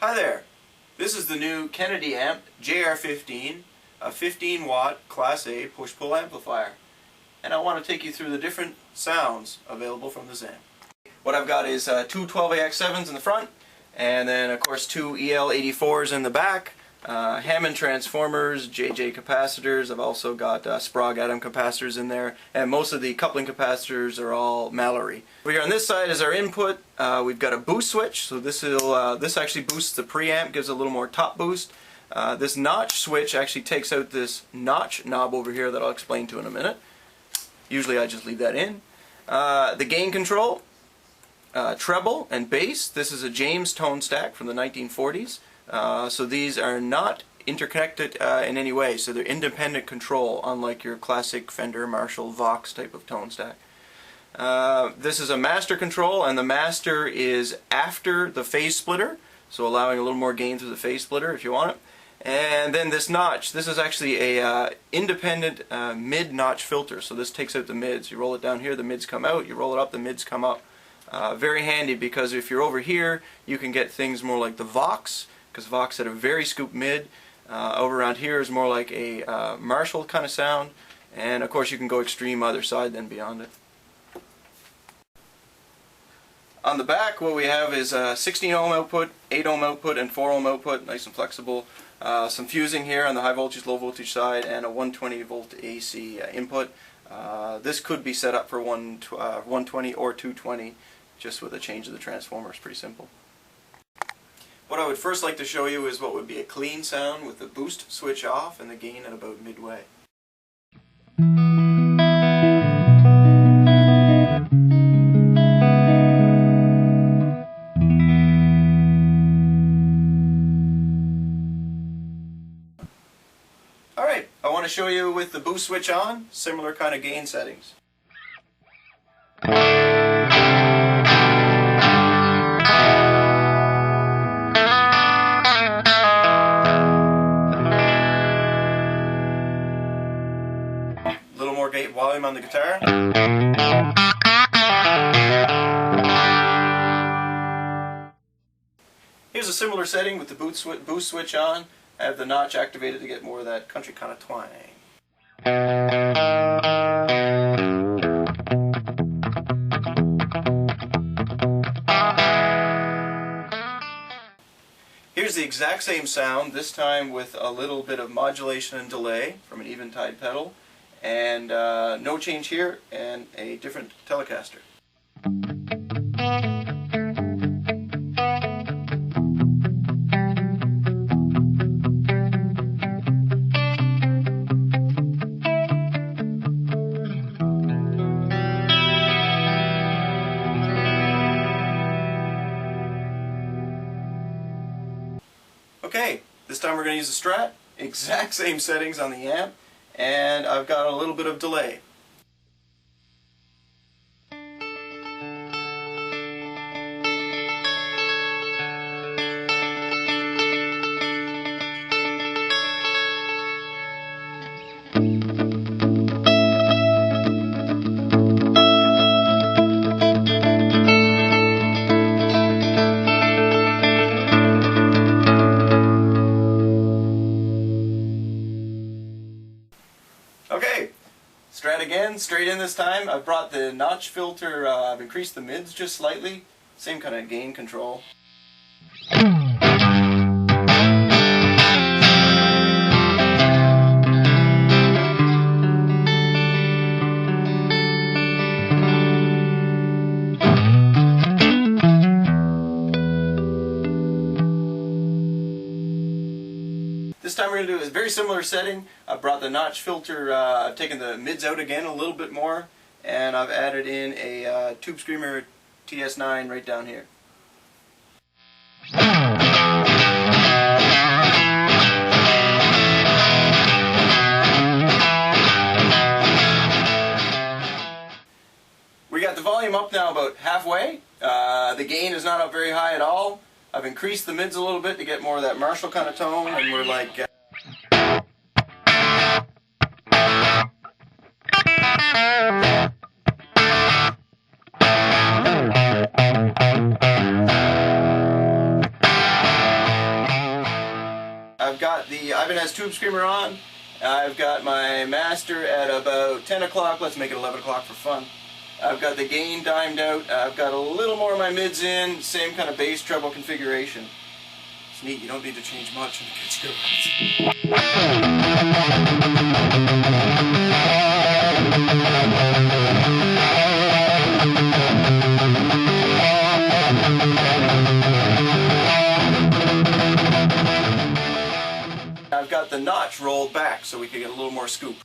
Hi there, this is the new Kennedy amp JR15, a 15 watt Class A push-pull amplifier, and I want to take you through the different sounds available from this amp. What I've got is two 12AX7s in the front, and then of course two EL84s in the back, Hammond transformers, JJ capacitors. I've also got Sprague atom capacitors in there, and most of the coupling capacitors are all Mallory. Over here on this side is our input. We've got a boost switch, so this actually boosts the preamp, gives a little more top boost. This notch switch actually takes out this notch knob over here that I'll explain to in a minute. Usually I just leave that in. The gain control, treble and bass. This is a James tone stack from the 1940s. So these are not interconnected in any way, so they're independent control, unlike your classic Fender, Marshall, Vox type of tone stack. This is a master control, and the master is after the phase splitter, so allowing a little more gain through the phase splitter if you want it. And then this notch, this is actually a independent mid-notch filter, so this takes out the mids. You roll it down here, the mids come out, you roll it up, the mids come up. Very handy, because if you're over here, you can get things more like the Vox, because Vox had a very scooped mid. Over around here is more like a Marshall kind of sound, and of course you can go extreme either side then beyond it. On the back, what we have is a 16 ohm output, 8 ohm output, and 4 ohm output, nice and flexible. Some fusing here on the high voltage, low voltage side, and a 120 volt AC input. This could be set up for 120 or 220, just with a change of the transformer. It's pretty simple. What I would first like to show you is what would be a clean sound with the boost switch off and the gain at about midway. Alright, I want to show you with the boost switch on, similar kind of gain settings. Volume on the guitar. Here's a similar setting with the boost switch on. I have the notch activated to get more of that country kind of twang. Here's the exact same sound, this time with a little bit of modulation and delay from an Eventide pedal. And no change here, and a different Telecaster. Okay, this time we're going to use the Strat, exact same settings on the amp. And I've got a little bit of delay. Okay, Strat again, straight in this time. I've brought the notch filter, I've increased the mids just slightly. Same kind of gain control. This time we're going to do a very similar setting. I've brought the notch filter, I've taken the mids out again a little bit more, and I've added in a Tube Screamer TS9 right down here. We got the volume up now about halfway. The gain is not up very high at all. I've increased the mids a little bit to get more of that Marshall kind of tone, and we're like... got the Ivan has tube screamer on. I've got my master at about 10 o'clock. Let's make it 11 o'clock for fun. I've got the gain dimed out. I've got a little more of my mids in. Same kind of bass treble configuration. It's neat. You don't need to change much and it gets good. I've got the notch rolled back so we can get a little more scoop.